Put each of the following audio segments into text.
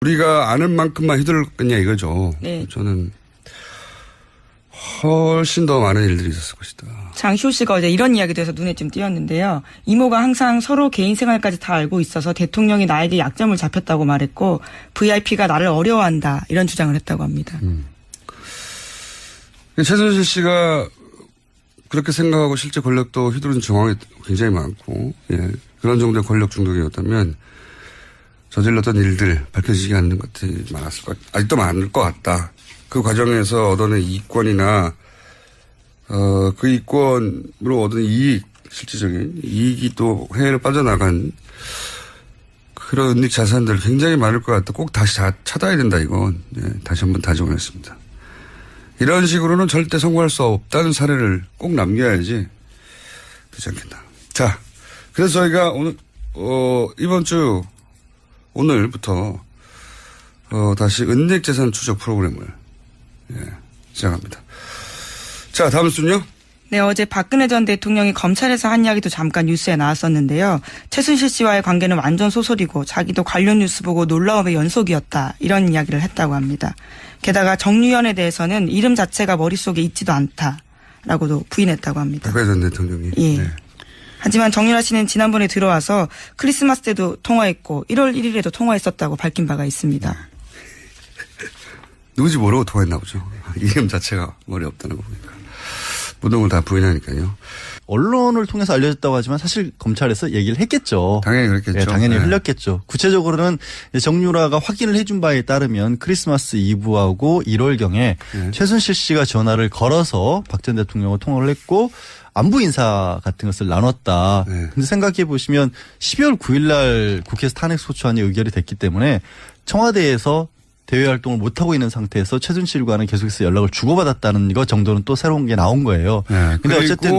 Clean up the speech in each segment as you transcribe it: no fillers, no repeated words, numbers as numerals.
우리가 아는 만큼만 휘둘렀겠냐 이거죠. 네. 저는 훨씬 더 많은 일들이 있었을 것이다. 장시호 씨가 어제 이런 이야기도 해서 눈에 좀 띄었는데요. 이모가 항상 서로 개인 생활까지 다 알고 있어서 대통령이 나에게 약점을 잡혔다고 말했고 VIP가 나를 어려워한다 이런 주장을 했다고 합니다. 최순실 씨가 그렇게 생각하고 실제 권력도 휘두른 정황이 굉장히 많고 그런 정도의 권력 중독이었다면 저질렀던 일들 밝혀지지 않는 것들이 많았을 것 같다. 아직도 많을 것 같다. 그 과정에서 얻어낸 이익권이나 그 이익권으로 얻은 이익, 실질적인 이익이 또 해외로 빠져나간 그런 은닉 자산들 굉장히 많을 것 같다. 꼭 다시 찾아야 된다 이건. 다시 한번 다짐을 했습니다. 이런 식으로는 절대 성공할 수 없다는 사례를 꼭 남겨야지 되지 않겠나. 자, 그래서 저희가 오늘 이번 주 오늘부터 다시 은닉 재산 추적 프로그램을 시작합니다. 자, 다음 순요. 네, 어제 박근혜 전 대통령이 검찰에서 한 이야기도 잠깐 뉴스에 나왔었는데요. 최순실 씨와의 관계는 완전 소설이고 자기도 관련 뉴스 보고 놀라움의 연속이었다. 이런 이야기를 했다고 합니다. 게다가 정유현에 대해서는 이름 자체가 머릿속에 있지도 않다라고도 부인했다고 합니다. 박근혜 전 대통령이. 예. 네. 하지만 정유라 씨는 지난번에 들어와서 크리스마스 때도 통화했고 1월 1일에도 통화했었다고 밝힌 바가 있습니다. 누군지 모르고 통화했나 보죠. 이름 자체가 머리에 없다는 거 보니까. 모든 걸 다 부인하니까요. 언론을 통해서 알려졌다고 하지만 사실 검찰에서 얘기를 했겠죠. 당연히 그랬겠죠. 네, 당연히 흘렸겠죠. 구체적으로는 정유라가 확인을 해준 바에 따르면 크리스마스 이브하고 1월경에 최순실 씨가 전화를 걸어서 박 전 대통령과 통화를 했고 안부 인사 같은 것을 나눴다. 근데 생각해 보시면 12월 9일 날 국회에서 탄핵소추안이 의결이 됐기 때문에 청와대에서 대외 활동을 못하고 있는 상태에서 최순실과는 계속해서 연락을 주고받았다는 것 정도는 또 새로운 게 나온 거예요. 근데 어쨌든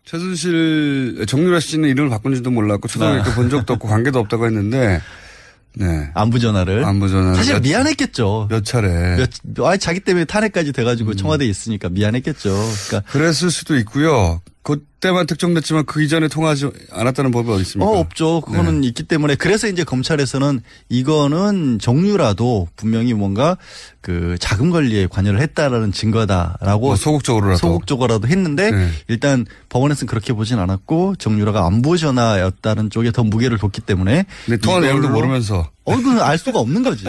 최순실 정유라 씨는 이름을 바꾼지도 몰랐고 초등학교 본 적도 없고 관계도 없다고 했는데 안부 전화를 사실 미안했겠죠. 몇 차례. 자기 때문에 탄핵까지 돼가지고 청와대에 있으니까 미안했겠죠. 그러니까 그랬을 수도 있고요. 그때만 특정됐지만 그 이전에 통화하지 않았다는 법이 어디 있습니까? 없죠. 그거는 있기 때문에 그래서 이제 검찰에서는 이거는 정유라도 분명히 뭔가 그 자금 관리에 관여를 했다라는 증거다라고 소극적으로라도 했는데 일단 법원에서는 그렇게 보진 않았고 정유라가 안부 전화였다는 쪽에 더 무게를 뒀기 때문에 근데 통화 내용도 모르면서 그건 알 수가 없는 거지.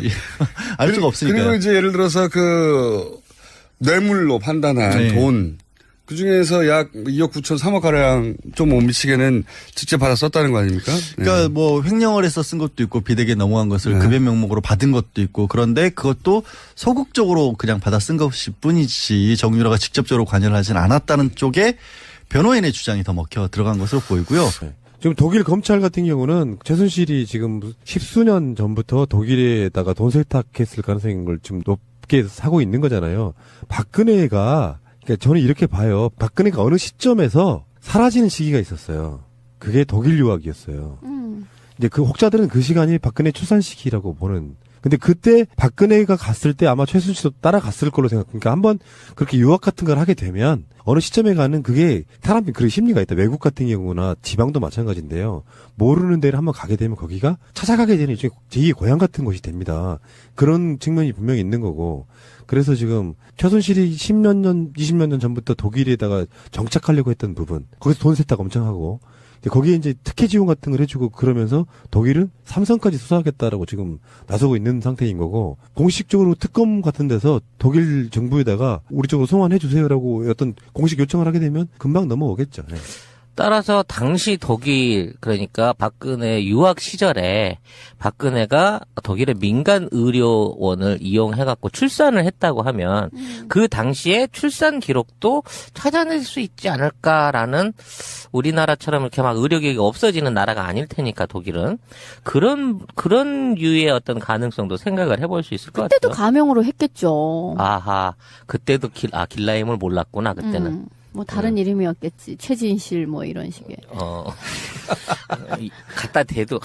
알 수가 없으니까. 그리고 이제 예를 들어서 그 뇌물로 판단한 돈 그 중에서 약 2억 9천 3억 가량 좀 못 미치게는 직접 받아 썼다는 거 아닙니까? 그러니까 뭐 횡령을 해서 쓴 것도 있고 비대기에 넘어간 것을 급여 명목으로 받은 것도 있고 그런데 그것도 소극적으로 그냥 받아 쓴 것일 뿐이지 정유라가 직접적으로 관여를 하진 않았다는 쪽에 변호인의 주장이 더 먹혀 들어간 것으로 보이고요. 지금 독일 검찰 같은 경우는 최순실이 지금 십수년 전부터 독일에다가 돈 세탁했을 가능성을 지금 높게 사고 있는 거잖아요. 박근혜가 그러니까 저는 이렇게 봐요. 박근혜가 어느 시점에서 사라지는 시기가 있었어요. 그게 독일 유학이었어요. 이제 그 혹자들은 그 시간이 박근혜 출산 시기라고 보는. 근데 그때 박근혜가 갔을 때 아마 최순실도 따라갔을 걸로 생각합니다. 그러니까 한번 그렇게 유학 같은 걸 하게 되면 어느 시점에 가는 그게 사람이 그런 심리가 있다. 외국 같은 경우나 지방도 마찬가지인데요. 모르는 데를 한번 가게 되면 거기가 찾아가게 되는 일종의 제2의 고향 같은 곳이 됩니다. 그런 측면이 분명히 있는 거고. 그래서 지금 최순실이 10몇 년, 20몇 년 전부터 독일에다가 정착하려고 했던 부분. 거기서 돈 세탁 엄청 하고. 거기에 이제 특혜 지원 같은 걸 해주고 그러면서 독일은 삼성까지 수사하겠다라고 지금 나서고 있는 상태인 거고 공식적으로 특검 같은 데서 독일 정부에다가 우리 쪽으로 송환해 주세요라고 어떤 공식 요청을 하게 되면 금방 넘어오겠죠. 네. 따라서 당시 독일 그러니까 박근혜 유학 시절에 박근혜가 독일의 민간 의료원을 이용해갖고 출산을 했다고 하면 그 당시에 출산 기록도 찾아낼 수 있지 않을까라는 우리나라처럼 이렇게 막 의료계가 없어지는 나라가 아닐 테니까 독일은 그런 유의 어떤 가능성도 생각을 해볼 수 있을 것 같아요. 그때도 가명으로 했겠죠. 아하 그때도 길라임을 몰랐구나 그때는. 뭐 다른 이름이었겠지. 최진실 뭐 이런 식의. 갖다 대도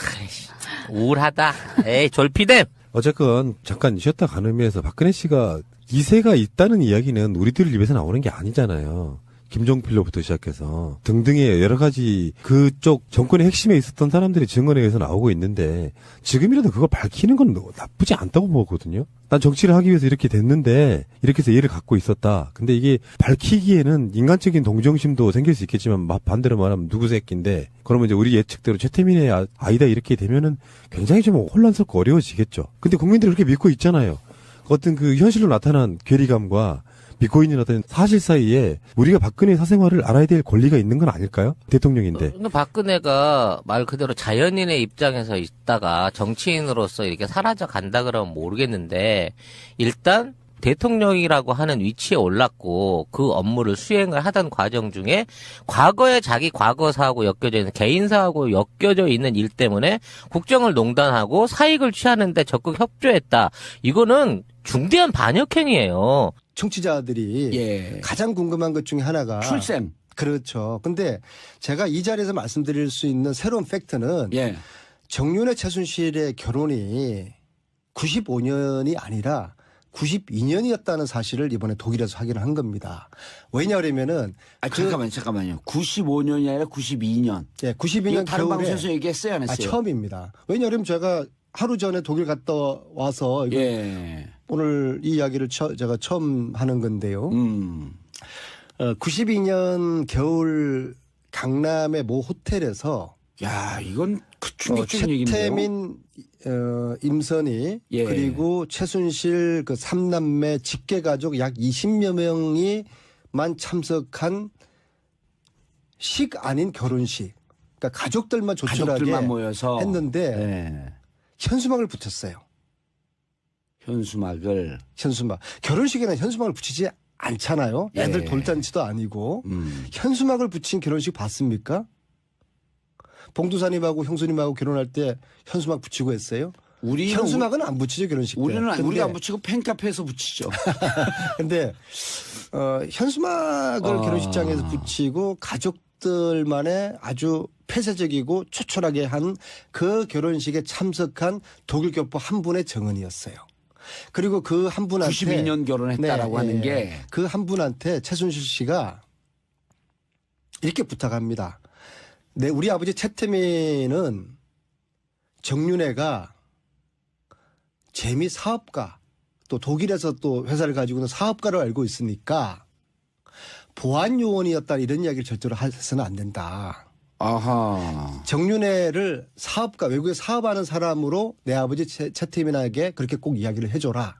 우울하다. 에이 졸피뎀. 어쨌건 잠깐 쉬었다 가는 의미에서 박근혜 씨가 이세가 있다는 이야기는 우리들 입에서 나오는 게 아니잖아요. 김종필로부터 시작해서 등등의 여러 가지 그쪽 정권의 핵심에 있었던 사람들이 증언에 의해서 나오고 있는데 지금이라도 그걸 밝히는 건 나쁘지 않다고 보거든요. 난 정치를 하기 위해서 이렇게 됐는데 이렇게 해서 이해를 갖고 있었다. 근데 이게 밝히기에는 인간적인 동정심도 생길 수 있겠지만 반대로 말하면 누구 새끼인데 그러면 이제 우리 예측대로 최태민의 아이다 이렇게 되면은 굉장히 좀 혼란스럽고 어려워지겠죠. 근데 국민들이 그렇게 믿고 있잖아요. 어떤 그 현실로 나타난 괴리감과 믿고 있는 어떤 사실 사이에 우리가 박근혜 사생활을 알아야 될 권리가 있는 건 아닐까요? 대통령인데. 근데 박근혜가 말 그대로 자연인의 입장에서 있다가 정치인으로서 이렇게 사라져 간다 그러면 모르겠는데 일단 대통령이라고 하는 위치에 올랐고 그 업무를 수행을 하던 과정 중에 과거에 자기 과거사하고 엮여져 있는 개인사하고 엮여져 있는 일 때문에 국정을 농단하고 사익을 취하는데 적극 협조했다. 이거는 중대한 반역행위예요. 청취자들이 예. 가장 궁금한 것 중에 하나가 출생. 그렇죠. 근데 제가 이 자리에서 말씀드릴 수 있는 새로운 팩트는 예. 정윤회 최순실의 결혼이 95년이 아니라 92년이었다는 사실을 이번에 독일에서 확인을 한 겁니다. 왜냐하면은 잠깐만요. 95년이 아니라 92년. 예, 92년 다른 겨울에 방송에서 얘기했어요, 안 했어요? 처음입니다. 왜냐하면 제가 하루 전에 독일 갔다 와서 예. 오늘 이 이야기를 제가 처음 하는 건데요. 92년 겨울 강남의 모 호텔에서 야, 이건 그 충격적인 얘기인데요. 최태민, 임선희 예. 그리고 최순실 그 3남매 직계 가족 약 20여 명이만 참석한 식 아닌 결혼식. 그러니까 가족들만 조촐하게 가족들만 모여서 했는데 예. 현수막을 붙였어요. 현수막을. 현수막. 결혼식에는 현수막을 붙이지 않잖아요. 애들 예. 돌잔치도 아니고. 현수막을 붙인 결혼식 봤습니까? 봉두사님하고 형수님하고 결혼할 때 현수막 붙이고 했어요? 현수막은 안 붙이죠, 결혼식 때. 우리가 안 붙이고 팬카페에서 붙이죠. 근데 현수막을 결혼식장에서 붙이고 가족들만의 아주 폐쇄적이고 초촐하게 한 그 결혼식에 참석한 독일 교포 한 분의 증언이었어요. 그리고 그 한 분한테 92년 결혼했다라고 하는 게 그 한 분한테 최순실 씨가 이렇게 부탁합니다. 네, 우리 아버지 최태민은 정윤회가 재미 사업가 또 독일에서 또 회사를 가지고 있는 사업가로 알고 있으니까 보안 요원이었다 이런 이야기를 절대로 해서는 안 된다. 아하. 정윤회를 사업가 외국에 사업하는 사람으로 내 아버지 최태민에게 그렇게 꼭 이야기를 해줘라.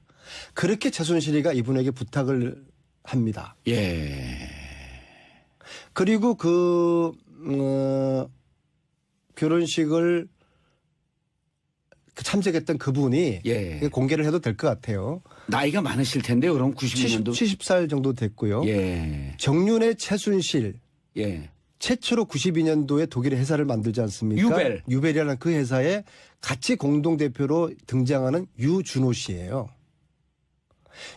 그렇게 최순실이가 이분에게 부탁을 합니다. 예. 그리고 그 결혼식을 참석했던 그분이 예. 공개를 해도 될 것 같아요. 나이가 많으실 텐데요. 그럼 92년도 70살 정도 됐고요. 예. 정윤회 최순실 예. 최초로 92년도에 독일의 회사를 만들지 않습니까? 유벨이라는 그 회사에 같이 공동대표로 등장하는 유준호 씨예요.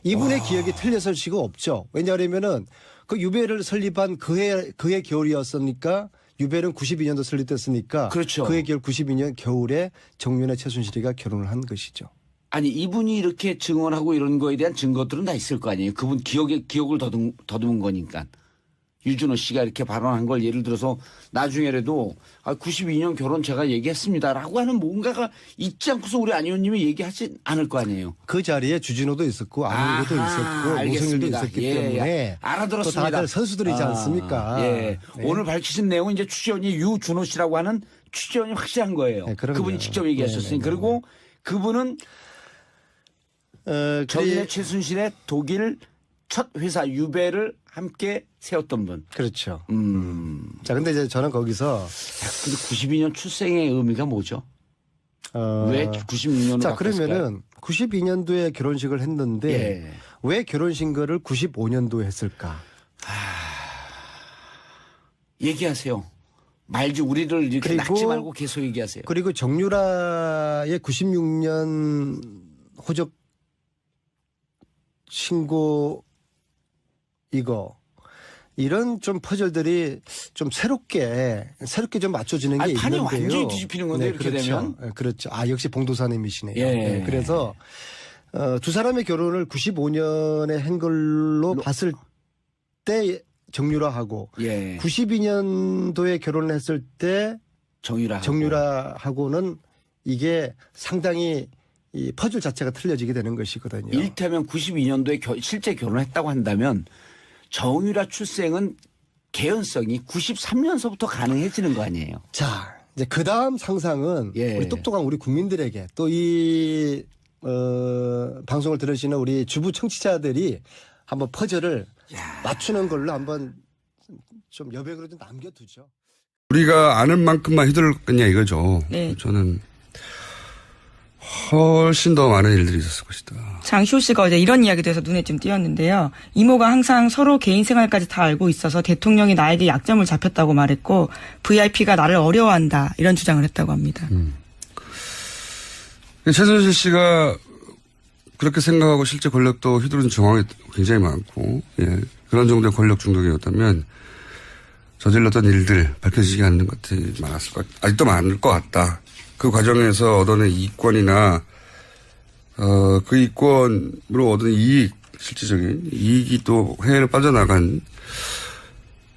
이분의 기억이 틀렸을 수가 없죠. 왜냐하면은 그 유벨을 설립한 그해 겨울이었으니까 유벨은 92년도 설립됐으니까 그렇죠. 그해 겨울 92년 겨울에 정윤회 최순실이가 결혼을 한 것이죠. 아니 이분이 이렇게 증언하고 이런 거에 대한 증거들은 다 있을 거 아니에요. 그분 기억을 더듬은 거니까. 유준호 씨가 이렇게 발언한 걸 예를 들어서 나중에라도 92년 결혼 제가 얘기했습니다라고 하는 뭔가가 있지 않고서 우리 안 의원님이 얘기하지 않을 거 아니에요. 그 자리에 주진호도 있었고 안희도 있었고 노성일도 있었기 때문에 알아들었습니다. 또 다들 선수들이지 않습니까? 예. 네. 오늘 밝히신 내용은 이제 취재원이 유준호 씨라고 하는 취재원이 확실한 거예요. 네, 그럼요. 그분이 직접 얘기하셨으니 네. 그리고 그분은 정윤회 최순실의 독일 첫 회사 유벨을 함께 세웠던 분. 그렇죠. 자, 근데 이제 저는 거기서 근데 92년 출생의 의미가 뭐죠? 왜 96년으로 자, 바꿨을까요? 그러면은 92년도에 결혼식을 했는데 예. 왜 결혼식을 95년도에 했을까? 얘기하세요. 말지 우리를 이렇게 그리고- 낚지 말고 계속 얘기하세요. 그리고 정유라의 96년 호적 신고 이런 좀 퍼즐들이 좀 새롭게 좀 맞춰지는 게 아니, 판이 있는데요. 완전히 뒤집히는 건데, 이렇게 그렇죠. 되면? 네, 그렇죠. 역시 봉도사님이시네요. 예. 네, 그래서 두 사람의 결혼을 95년에 한 걸로 봤을 때 정유라하고 예. 92년도에 결혼을 했을 때 정유라하고는 이게 상당히 이 퍼즐 자체가 틀려지게 되는 것이거든요. 이를테면 92년도에 실제 결혼했다고 한다면 정유라 출생은 개연성이 93년서부터 가능해지는 거 아니에요? 자, 이제 그 다음 상상은 예. 우리 똑똑한 우리 국민들에게 또 이 방송을 들으시는 우리 주부 청취자들이 한번 퍼즐을 맞추는 걸로 한번 좀 여백으로 좀 남겨두죠. 우리가 아는 만큼만 휘둘렀겠냐 이거죠. 네. 저는 훨씬 더 많은 일들이 있었을 것이다. 장시호 씨가 어제 이런 이야기도 해서 눈에 좀 띄었는데요. 이모가 항상 서로 개인 생활까지 다 알고 있어서 대통령이 나에게 약점을 잡혔다고 말했고 VIP가 나를 어려워한다 이런 주장을 했다고 합니다. 최순실 씨가 그렇게 생각하고 실제 권력도 휘두른 정황이 굉장히 많고, 예. 그런 정도의 권력 중독이었다면 저질렀던 일들 밝혀지지 않는 것들이 많았을 것 같다. 아직도 많을 것 같다. 그 과정에서 얻어낸 이익권이나, 그 이익권으로 얻은 이익, 실질적인 이익이 또 해외로 빠져나간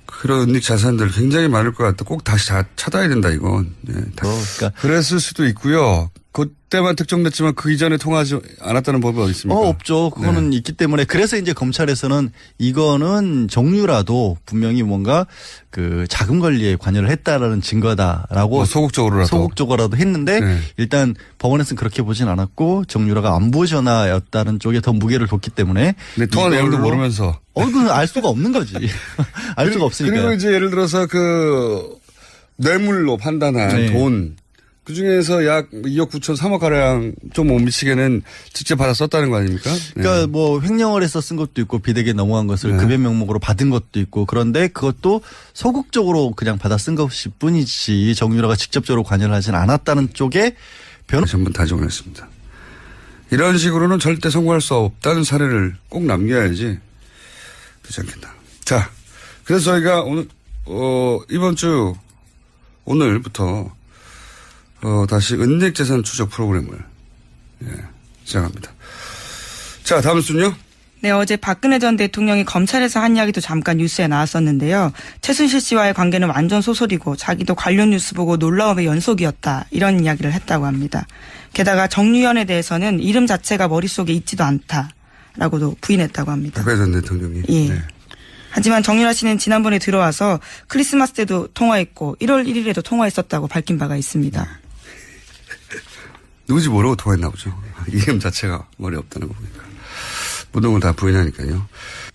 그런 은닉 자산들 굉장히 많을 것 같다. 꼭 다시 찾아야 된다, 이건. 예. 그러니까 그랬을 수도 있고요. 그때만 특정됐지만 그 이전에 통하지 않았다는 법이 어디 있습니까? 없죠. 그거는 있기 때문에 그래서 이제 검찰에서는 이거는 정유라도 분명히 뭔가 그 자금 관리에 관여를 했다라는 증거다라고 소극적으로라도 했는데 네. 일단 법원에서는 그렇게 보진 않았고 정유라가 안보 전화였다는 쪽에 더 무게를 뒀기 때문에 네, 통화 내용도 모르면서. 그건 알 수가 없는 거지. 알 수가 없으니까. 그리고 이제 예를 들어서 그 뇌물로 판단한 네. 돈. 그 중에서 약 2억 9천 3억 가량 좀 못 미치게는 직접 받아 썼다는 거 아닙니까? 그러니까 뭐 횡령을 해서 쓴 것도 있고 비대기에 넘어간 것을 급여 명목으로 받은 것도 있고 그런데 그것도 소극적으로 그냥 받아 쓴 것일 뿐이지 정유라가 직접적으로 관여를 하진 않았다는 쪽에 전부 다 정했습니다. 이런 식으로는 절대 성공할 수 없다는 사례를 꼭 남겨야지 되지 않겠나. 자, 그래서 저희가 오늘 이번 주 오늘부터 다시 은닉재산 추적 프로그램을 시작합니다. 자, 다음 순요. 네, 어제 박근혜 전 대통령이 검찰에서 한 이야기도 잠깐 뉴스에 나왔었는데요. 최순실 씨와의 관계는 완전 소설이고 자기도 관련 뉴스 보고 놀라움의 연속이었다. 이런 이야기를 했다고 합니다. 게다가 정유연에 대해서는 이름 자체가 머릿속에 있지도 않다라고도 부인했다고 합니다. 박근혜 전 대통령이. 예. 네. 하지만 정유라 씨는 지난번에 들어와서 크리스마스 때도 통화했고 1월 1일에도 통화했었다고 밝힌 바가 있습니다. 누군지 모르고 통화했나 보죠. 이름 자체가 머리에 없다는 거 보니까. 모든 걸 다 부인하니까요.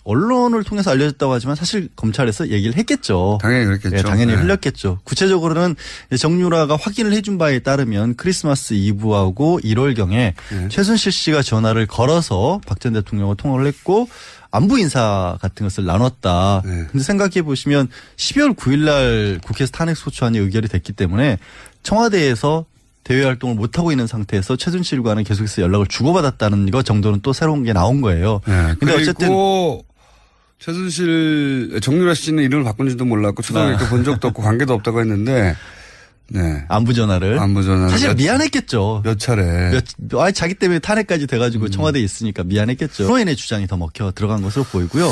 언론을 통해서 알려졌다고 하지만 사실 검찰에서 얘기를 했겠죠. 당연히 그랬겠죠. 네, 당연히 흘렸겠죠. 구체적으로는 정유라가 확인을 해준 바에 따르면 크리스마스 이브하고 1월경에 최순실 씨가 전화를 걸어서 박 전 대통령과 통화를 했고 안부 인사 같은 것을 나눴다. 근데 생각해 보시면 12월 9일 날 국회에서 탄핵 소추안이 의결이 됐기 때문에 청와대에서 대외 활동을 못하고 있는 상태에서 최순실과는 계속해서 연락을 주고받았다는 것 정도는 또 새로운 게 나온 거예요. 네. 근데 어쨌든 정유라 씨는 이름을 바꾼지도 몰랐고 초등학교 본 적도 없고 관계도 없다고 했는데 네. 안부 전화를 사실 미안했겠죠. 몇 차례. 자기 때문에 탄핵까지 돼가지고 청와대에 있으니까 미안했겠죠. 프로인의 주장이 더 먹혀 들어간 것으로 보이고요.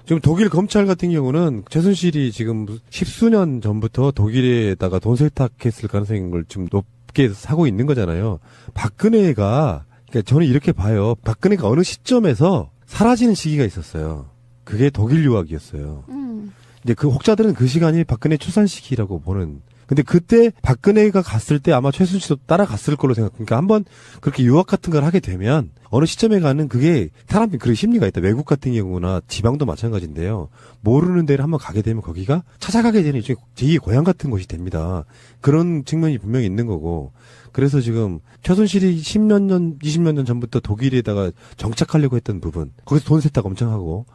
지금 독일 검찰 같은 경우는 최순실이 지금 10수년 전부터 독일에다가 돈 세탁했을 가능성을 좀 높게 사고 있는 거잖아요. 박근혜가 그러니까 저는 이렇게 봐요. 박근혜가 어느 시점에서 사라지는 시기가 있었어요. 그게 독일 유학이었어요. 이제 그 혹자들은 그 시간이 박근혜 출산 시기라고 보는. 근데 그때 박근혜가 갔을 때 아마 최순실도 따라갔을 걸로 생각합니다. 한번 그렇게 유학 같은 걸 하게 되면 어느 시점에 가는 그게 사람들이 그런 심리가 있다. 외국 같은 경우나 지방도 마찬가지인데요. 모르는 데를 한번 가게 되면 거기가 찾아가게 되는 일종의 제2의 고향 같은 곳이 됩니다. 그런 측면이 분명히 있는 거고. 그래서 지금 최순실이 10년 전, 20년 전 전부터 독일에다가 정착하려고 했던 부분. 거기서 돈 세탁 엄청 하고